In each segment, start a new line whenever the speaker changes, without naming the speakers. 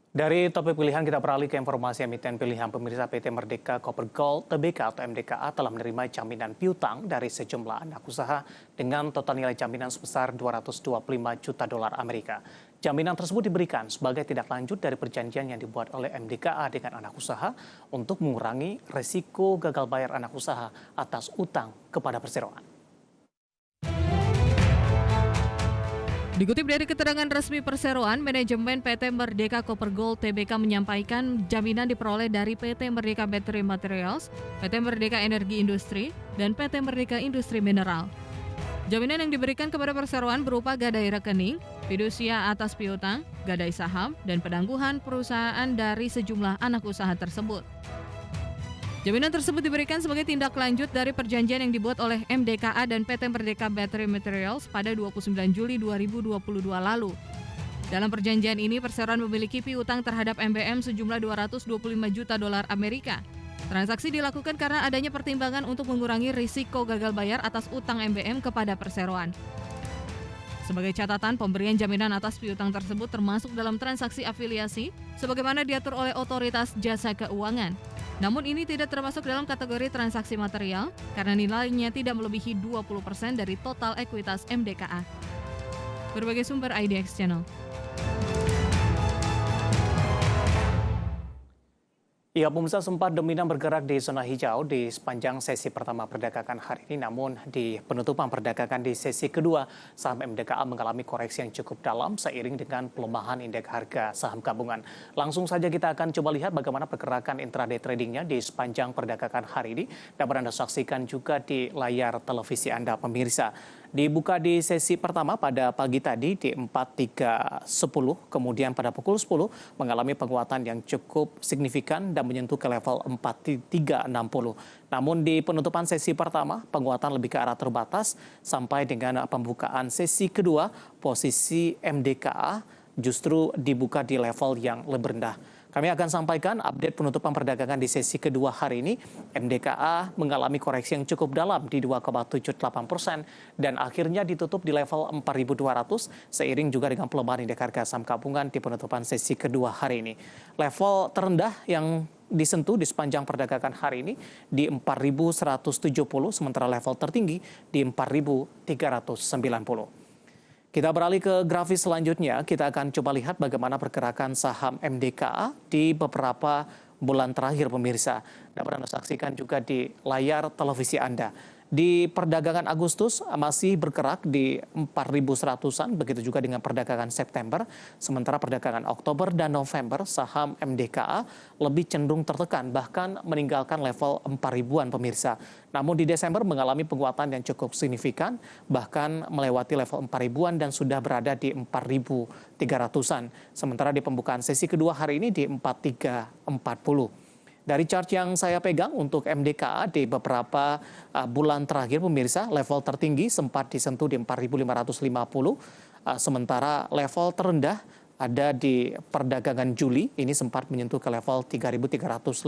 Dari topik pilihan kita beralih ke informasi emiten pilihan pemirsa. PT Merdeka Copper Gold Tbk atau MDKA telah menerima jaminan piutang dari sejumlah anak usaha dengan total nilai jaminan sebesar 225 juta dolar Amerika. Jaminan tersebut diberikan sebagai tindak lanjut dari perjanjian yang dibuat oleh MDKA dengan anak usaha untuk mengurangi resiko gagal bayar anak usaha atas utang kepada perseroan.
Dikutip dari keterangan resmi perseroan, manajemen PT Merdeka Copper Gold Tbk menyampaikan jaminan diperoleh dari PT Merdeka Battery Materials, PT Merdeka Energi Industri, dan PT Merdeka Industri Mineral. Jaminan yang diberikan kepada perseroan berupa gadai rekening, fidusia atas piutang, gadai saham, dan penangguhan perusahaan dari sejumlah anak usaha tersebut. Jaminan tersebut diberikan sebagai tindak lanjut dari perjanjian yang dibuat oleh MDKA dan PT Merdeka Battery Materials pada 29 Juli 2022 lalu. Dalam perjanjian ini, perseroan memiliki piutang terhadap MBM sejumlah 225 juta dolar Amerika. Transaksi dilakukan karena adanya pertimbangan untuk mengurangi risiko gagal bayar atas utang MBM kepada perseroan. Sebagai catatan, pemberian jaminan atas piutang tersebut termasuk dalam transaksi afiliasi sebagaimana diatur oleh Otoritas Jasa Keuangan. Namun ini tidak termasuk dalam kategori transaksi material karena nilainya tidak melebihi 20% dari total ekuitas MDKA. Berbagai sumber IDX Channel.
Ya, pemirsa, sempat dominan bergerak di zona hijau di sepanjang sesi pertama perdagangan hari ini. Namun di penutupan perdagangan di sesi kedua, saham MDKA mengalami koreksi yang cukup dalam seiring dengan pelemahan indeks harga saham gabungan. Langsung saja kita akan coba lihat bagaimana pergerakan intraday tradingnya di sepanjang perdagangan hari ini. Dapat Anda saksikan juga di layar televisi Anda, pemirsa. Dibuka di sesi pertama pada pagi tadi di 4310, kemudian pada pukul 10 mengalami penguatan yang cukup signifikan dan menyentuh ke level 4360. Namun di penutupan sesi pertama, penguatan lebih ke arah terbatas sampai dengan pembukaan sesi kedua, posisi MDKA justru dibuka di level yang lebih rendah. Kami akan sampaikan update penutupan perdagangan di sesi kedua hari ini. MDKA mengalami koreksi yang cukup dalam di 2,78% dan akhirnya ditutup di level 4.200 seiring juga dengan pelemahan indeks harga saham gabungan di penutupan sesi kedua hari ini. Level terendah yang disentuh di sepanjang perdagangan hari ini di 4.170, sementara level tertinggi di 4.390. Kita beralih ke grafis selanjutnya, kita akan coba lihat bagaimana pergerakan saham MDKA di beberapa bulan terakhir, pemirsa. Dapat Anda saksikan juga di layar televisi Anda. Di perdagangan Agustus masih bergerak di 4.100-an, begitu juga dengan perdagangan September. Sementara perdagangan Oktober dan November, saham MDKA lebih cenderung tertekan, bahkan meninggalkan level 4.000-an, pemirsa. Namun di Desember mengalami penguatan yang cukup signifikan, bahkan melewati level 4.000-an dan sudah berada di 4.300-an. Sementara di pembukaan sesi kedua hari ini di 4.340. Dari chart yang saya pegang untuk MDKA di beberapa bulan terakhir, pemirsa, level tertinggi sempat disentuh di 4.550, sementara level terendah ada di perdagangan Juli, ini sempat menyentuh ke level 3.350.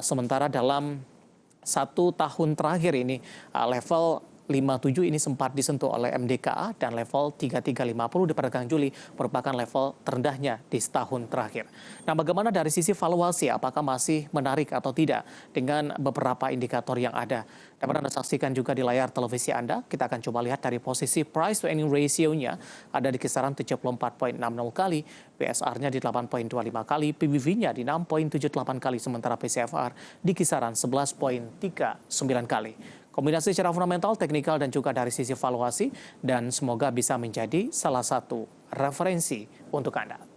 Sementara dalam 1 tahun terakhir ini, level 57 ini sempat disentuh oleh MDKA dan level 3350 di perdagangan Juli merupakan level terendahnya di setahun terakhir. Nah, bagaimana dari sisi valuasi, apakah masih menarik atau tidak dengan beberapa indikator yang ada? Dapat Anda saksikan juga di layar televisi Anda. Kita akan coba lihat dari posisi price to earning ratio-nya ada di kisaran 74,60 kali, PSR-nya di 8,25 kali, PBV-nya di 6,78 kali, sementara PCFR di kisaran 11,39 kali. Kombinasi secara fundamental, teknikal, dan juga dari sisi valuasi, dan semoga bisa menjadi salah satu referensi untuk Anda.